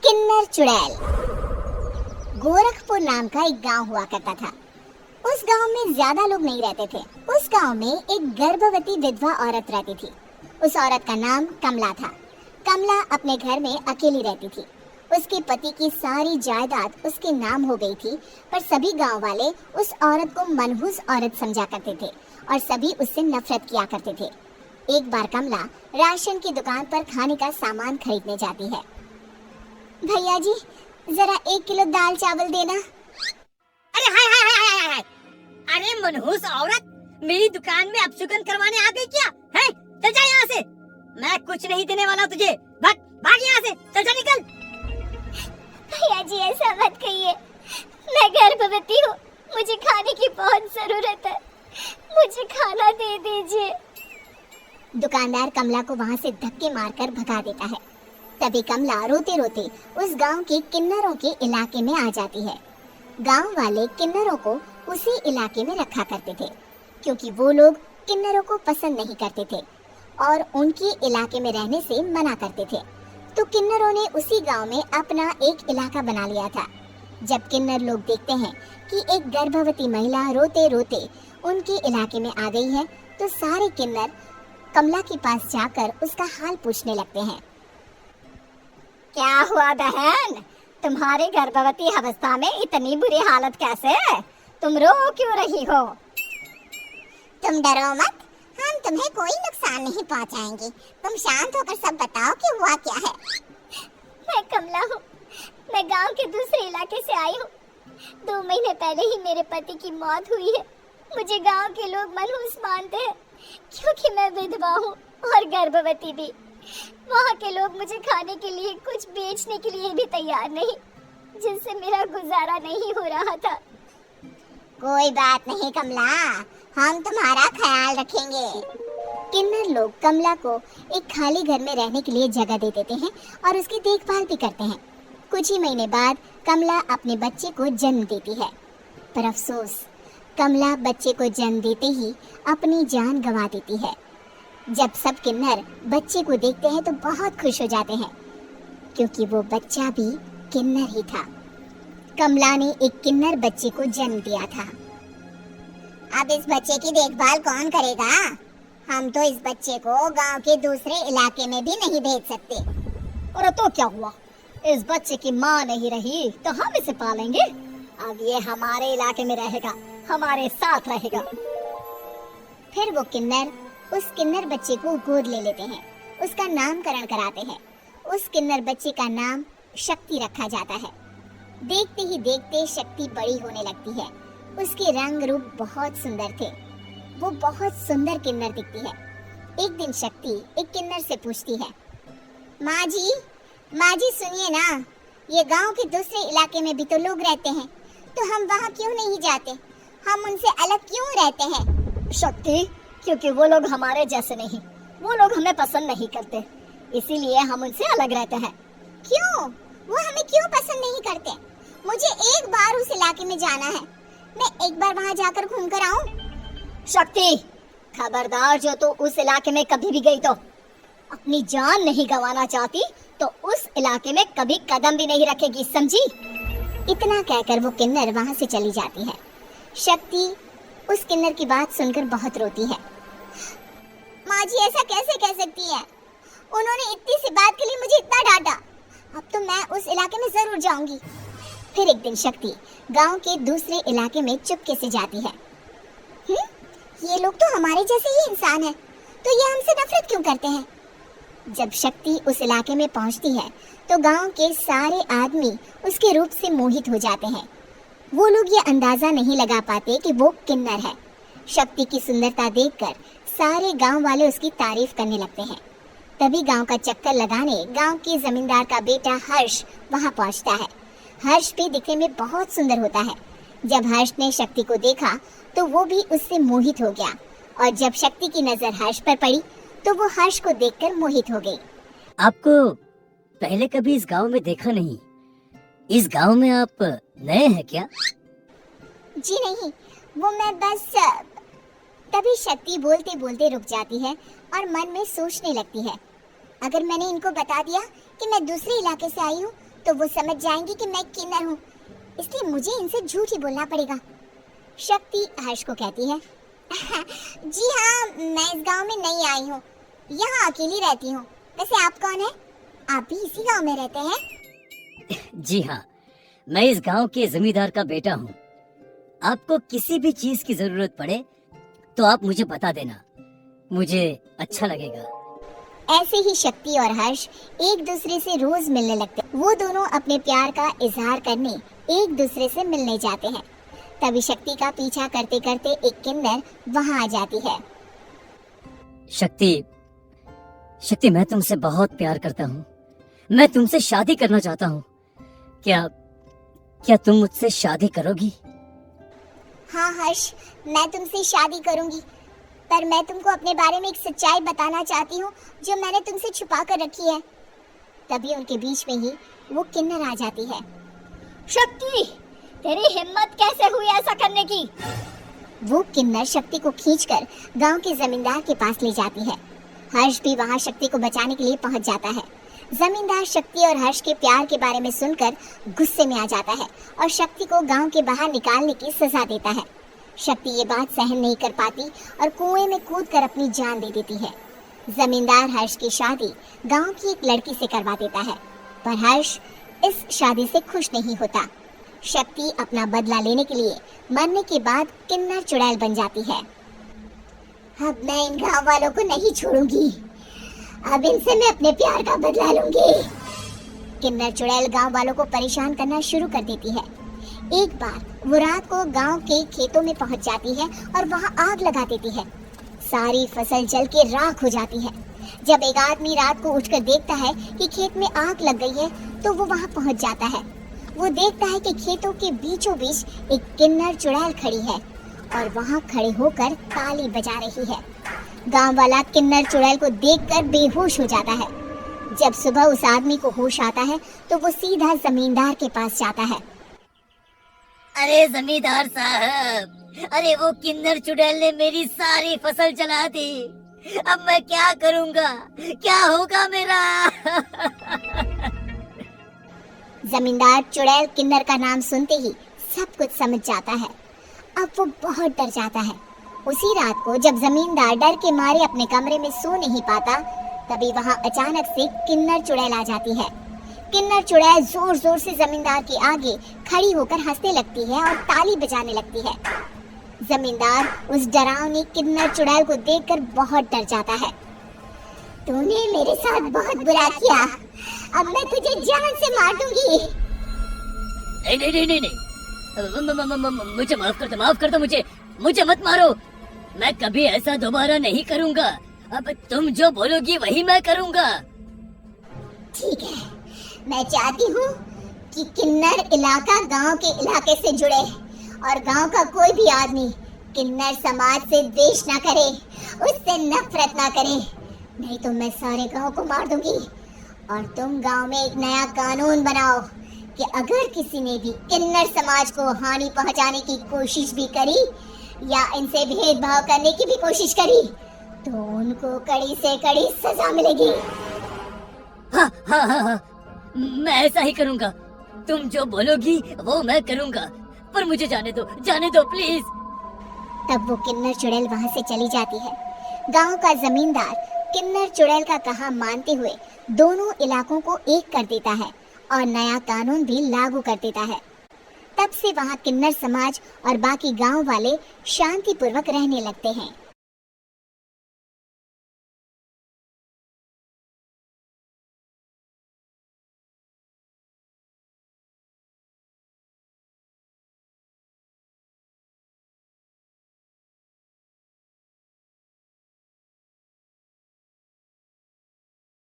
किन्नर चुड़ैल। गोरखपुर नाम का एक गांव हुआ करता था। उस गांव में ज्यादा लोग नहीं रहते थे। उस गांव में एक गर्भवती विधवा औरत रहती थी। उस औरत का नाम कमला था। कमला अपने घर में अकेली रहती थी। उसके पति की सारी जायदाद उसके नाम हो गई थी, पर सभी गांव वाले उस औरत को मनहूस औरत समझा करते थे और सभी उससे नफरत किया करते थे। एक बार कमला राशन की दुकान पर खाने का सामान खरीदने जाती है। भैया जी, जरा 1 किलो दाल चावल देना। अरे हाय हाय हाय हाय हाय! अरे मनहूस औरत, मेरी दुकान में अपशुगन करवाने आ गई क्या? है? चल जा यहाँ से। मैं कुछ नहीं देने वाला तुझे। भाग भाग यहाँ से, चल जा निकल। भैया जी, ऐसा मत कहिए। मैं गर्भवती हूँ, मुझे खाने की बहुत जरूरत है। मुझे खाना दे दीजिए। दुकानदार कमला को वहाँ से धक्के मारकर भगा देता है। तभी कमला रोते रोते उस गांव के किन्नरों के इलाके में आ जाती है। गांव वाले किन्नरों को उसी इलाके में रखा करते थे, क्योंकि वो लोग किन्नरों को पसंद नहीं करते थे और उनके इलाके में रहने से मना करते थे। तो किन्नरों ने उसी गांव में अपना एक इलाका बना लिया था। जब किन्नर लोग देखते हैं कि एक गर्भवती महिला रोते रोते उनके इलाके में आ गई है, तो सारे किन्नर कमला के पास जाकर उसका हाल पूछने लगते हैं। क्या हुआ बहन, तुम्हारी गर्भवती अवस्था में इतनी बुरी हालत कैसे? तुम रो क्यों रही हो? तुम डरो मत, हम तुम्हें कोई नुकसान नहीं पहुंचाएंगे। तुम शांत होकर सब बताओ कि हुआ क्या है। मैं कमला हूँ, मैं गांव के दूसरे इलाके से आई हूँ। 2 महीने पहले ही मेरे पति की मौत हुई है। मुझे गांव के लोग मनहूस मानते हैं, क्योंकि मैं विधवा हूँ और गर्भवती भी। वहाँ के लोग मुझे खाने के लिए कुछ बेचने के लिए भी तैयार नहीं, जिससे मेरा गुजारा नहीं हो रहा था। कोई बात नहीं कमला, हम तुम्हारा ख्याल रखेंगे। किन्नर लोग कमला को एक खाली घर में रहने के लिए जगह दे देते हैं और उसकी देखभाल भी करते हैं। कुछ ही महीने बाद कमला अपने बच्चे को जन्म देती है, पर अफसोस, कमला बच्चे को जन्म देते ही अपनी जान गंवा देती है। जब सब किन्नर बच्चे को देखते हैं तो बहुत खुश हो जाते हैं, क्योंकि वो बच्चा भी किन्नर ही था। कमला ने एक किन्नर बच्चे को जन्म दिया था। अब इस बच्चे की देखभाल कौन करेगा? हम तो इस बच्चे को गांव के दूसरे इलाके में भी नहीं भेज सकते। और तो क्या हुआ, इस बच्चे की माँ नहीं रही तो हम इसे पालेंगे। अब ये हमारे इलाके में रहेगा, हमारे साथ रहेगा। फिर वो किन्नर उस किन्नर बच्चे को गोद ले लेते हैं, उसका नामकरण कराते हैं। उस किन्नर बच्चे का नाम शक्ति रखा जाता है। देखते ही देखते शक्ति बड़ी होने लगती है। उसके रंग रूप बहुत सुंदर थे। वो बहुत सुंदर किन्नर दिखती है। एक दिन शक्ति एक किन्नर से पूछती है, माँ जी सुनिए ना, ये गांव के दूसरे इलाके में भी तो लोग रहते हैं, तो हम वहाँ क्यों नहीं जाते? हम उनसे अलग क्यों रहते हैं? शक्ति, क्योंकि वो लोग हमारे जैसे नहीं, वो लोग हमें पसंद नहीं करते, इसीलिए हम उनसे अलग रहते हैं। क्यों? वो हमें क्यों पसंद नहीं करते? मुझे एक बार उस इलाके में जाना है, मैं एक बार वहाँ जाकर घूम कर आऊँ। शक्ति, खबरदार, जो तू उस इलाके में कभी भी गई तो अपनी जान नहीं गंवाना चाहती तो उस इलाके में कभी कदम भी नहीं रखेगी, समझी? इतना कहकर वो किन्नर वहाँ से चली जाती है। शक्ति उस किन्नर की बात सुनकर बहुत रोती है। माँ जी, ऐसा कैसे कह सकती है? उन्होंने इतनी सी बात के लिए मुझे इतना डांटा। अब तो मैं उस इलाके में जरूर जाऊंगी। फिर एक दिन शक्ति गांव के दूसरे इलाके में चुपके से जाती है। ये लोग तो हमारे जैसे ही इंसान हैं, तो ये हमसे नफरत क्यों करते हैं? जब शक्ति उस इलाके में पहुंचती है तो गांव के सारे आदमी उसके रूप से मोहित हो जाते हैं। वो लोग ये अंदाजा नहीं लगा पाते कि वो किन्नर है। शक्ति की सुंदरता देखकर सारे गांव वाले उसकी तारीफ करने लगते हैं। तभी गांव का चक्कर लगाने गांव के जमींदार का बेटा हर्ष वहां पहुंचता है। हर्ष भी दिखने में बहुत सुंदर होता है। जब हर्ष ने शक्ति को देखा तो वो भी उससे मोहित हो गया, और जब शक्ति की नजर हर्ष पर पड़ी तो वो हर्ष को देखकर मोहित हो गई। आपको पहले कभी इस गांव में देखा नहीं। इस गांव में आप नए हैं क्या? जी नहीं, वो मैं बस। तभी शक्ति बोलते बोलते रुक जाती है और मन में सोचने लगती है, अगर मैंने इनको बता दिया कि मैं दूसरे इलाके से आई हूँ तो वो समझ जाएंगी कि मैं किन्नर हूँ, इसलिए मुझे इनसे झूठ ही बोलना पड़ेगा। शक्ति हर्ष को कहती है, जी हाँ, मैं इस गांव में नई आई हूँ, यहाँ अकेली रहती हूँ। वैसे आप कौन है? आप भी इसी गांव में रहते हैं? जी हाँ, मैं इस गांव के जमींदार का बेटा हूँ। आपको किसी भी चीज की जरूरत पड़े तो आप मुझे बता देना, मुझे अच्छा लगेगा। ऐसे ही शक्ति और हर्ष एक दूसरे से रोज मिलने लगते। वो दोनों अपने प्यार का इजहार करने एक दूसरे से मिलने जाते हैं। तभी शक्ति का पीछा करते करते एक किन्नर वहाँ आ जाती है। शक्ति, मैं तुमसे बहुत प्यार करता हूँ। मैं तुमसे शादी करना चाहता हूँ। क्या तुम मुझसे शादी करोगी? हाँ हर्ष, मैं तुमसे शादी करूंगी, पर मैं तुमको अपने बारे में एक सच्चाई बताना चाहती हूँ जो मैंने तुमसे छुपा कर रखी है। तभी उनके बीच में ही वो किन्नर आ जाती है। शक्ति, तेरी हिम्मत कैसे हुई ऐसा करने की? वो किन्नर शक्ति को खींचकर गांव के जमींदार के पास ले जाती है। हर्ष भी वहां शक्ति को बचाने के लिए पहुंच जाता है। जमींदार शक्ति और हर्ष के प्यार के बारे में सुनकर गुस्से में आ जाता है और शक्ति को गांव के बाहर निकालने की सजा देता है। शक्ति ये बात सहन नहीं कर पाती और कुएं में कूदकर अपनी जान दे देती है। जमींदार हर्ष की शादी गांव की एक लड़की से करवा देता है, पर हर्ष इस शादी से खुश नहीं होता। शक्ति अपना बदला लेने के लिए मरने के बाद किन्नर चुड़ैल बन जाती है। अब मैं इन गांव वालों को नहीं छोड़ूंगी, अब इनसे मैं अपने प्यार का बदला लूंगी। किन्नर चुड़ैल गांव वालों को परेशान करना शुरू कर देती है। एक बार वो रात को गांव के खेतों में पहुंच जाती है और वहां आग लगा देती है। सारी फसल जल के राख हो जाती है। जब एक आदमी रात को उठकर देखता है कि खेत में आग लग गई है तो वो वहां पहुंच जाता है। वो देखता है कि खेतों के बीचों बीच एक किन्नर चुड़ैल खड़ी है और वहां खड़े होकर ताली बजा रही है। गांव वाला किन्नर चुड़ैल को देखकर बेहोश हो जाता है। जब सुबह उस आदमी को होश आता है तो वो सीधा जमींदार के पास जाता है। अरे जमींदार साहब, अरे वो किन्नर चुड़ैल ने मेरी सारी फसल जला दी। अब मैं क्या करूंगा, क्या होगा मेरा? जमींदार चुड़ैल किन्नर का नाम सुनते ही सब कुछ समझ जाता है। अब वो बहुत डर जाता है। उसी रात को जब जमींदार डर के मारे अपने कमरे में सो नहीं पाता, तभी वहां अचानक से किन्नर चुड़ैल आ जाती है। किन्नर चुड़ैल जोर जोर से जमींदार के आगे खड़ी होकर हंसने लगती है और ताली बजाने लगती है। जमींदार उस डरावनी किन्नर चुड़ैल को देखकर बहुत डर जाता है। तूने मेरे साथ बहुत बुरा किया, अब मैं तुझे जान से मार दूंगी। नहीं, मुझे माफ कर दो, मुझे मत मारो। मैं कभी ऐसा दोबारा नहीं करूंगा। अब तुम जो बोलोगी वही मैं करूंगा। ठीक है, मैं चाहती हूँ कि किन्नर इलाका गांव के इलाके से जुड़े और गांव का कोई भी आदमी किन्नर समाज से द्वेष ना करे, उससे नफरत ना करे, नहीं तो मैं सारे गांव को मार दूंगी। और तुम गांव में एक नया कानून बनाओ कि अगर किसी ने भी किन्नर समाज को हानि पहुंचाने की कोशिश भी करी या इनसे भेदभाव करने की भी कोशिश करी तो उनको कड़ी से कड़ी सजा मिलेगी। हाँ, मैं ऐसा ही करूंगा। तुम जो बोलोगी वो मैं करूंगा, पर मुझे जाने दो प्लीज। तब वो किन्नर चुड़ैल वहां से चली जाती है। गांव का जमींदार किन्नर चुड़ैल का कहा मानते हुए दोनों इलाकों को एक कर देता है और नया कानून भी लागू कर देता है। तब से वहां किन्नर समाज और बाकी गांव वाले शांतिपूर्वक रहने लगते हैं।